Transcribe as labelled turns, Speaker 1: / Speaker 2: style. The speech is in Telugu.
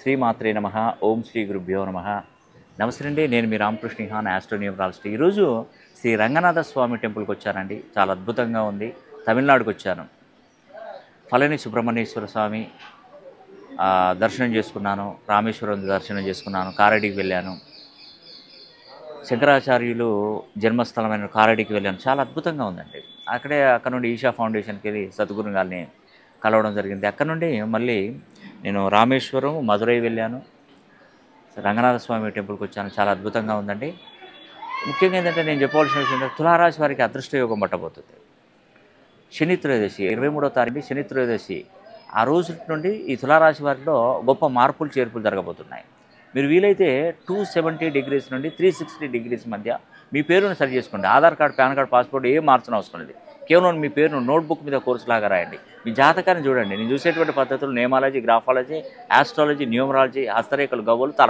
Speaker 1: శ్రీమాత్రే నమః. ఓం శ్రీ గురుభ్యో నమః. నమస్తే అండి. నేను మీ రామకృష్ణ హాన్ ఆస్ట్రోన్యూమరాలజిస్ట్. ఈరోజు శ్రీ రంగనాథ స్వామి టెంపుల్కి వచ్చానండి. చాలా అద్భుతంగా ఉంది. తమిళనాడుకి వచ్చాను. ఫలని సుబ్రహ్మణ్యేశ్వర స్వామి దర్శనం చేసుకున్నాను. రామేశ్వరం దర్శనం చేసుకున్నాను. కారడికి వెళ్ళాను. శంకరాచార్యులు జన్మస్థలమైన కారడికి వెళ్ళాను. చాలా అద్భుతంగా ఉందండి. అక్కడ నుండి ఈషా ఫౌండేషన్కి వెళ్ళి సద్గురు గారిని కలవడం జరిగింది. అక్కడ నుండి మళ్ళీ నేను రామేశ్వరం, మధురై వెళ్ళాను. రంగనాథ స్వామి టెంపుల్కి వచ్చాను. చాలా అద్భుతంగా ఉందండి. ముఖ్యంగా ఏంటంటే నేను చెప్పవలసిన విషయం ఏంటంటే తులారాశి వారికి అదృష్ట యోగం పట్టబోతుంది. శని త్రయోదశి 23వ తారీఖు శని త్రయోదశి. ఆ రోజు నుండి ఈ తులారాశి వారిలో గొప్ప మార్పులు చేర్పులు జరగబోతున్నాయి. మీరు వీలైతే 270 డిగ్రీస్ నుండి 360 డిగ్రీస్ మధ్య మీ పేరును సరి చేసుకోండి. Aadhaar card, pan card, passport ఏం మార్చడం అవసరం లేదు. కేవలం మీ పేరును నోట్బుక్ మీద కోర్సులాగా రాయండి. మీ జాతకాన్ని చూడండి. నేను చూసేటువంటి పద్ధతులు నేమాలజీ, గ్రాఫాలజీ, ఆస్ట్రాలజీ, న్యూమరాలజీ, హస్తరేఖలు, గవ్వలు, తల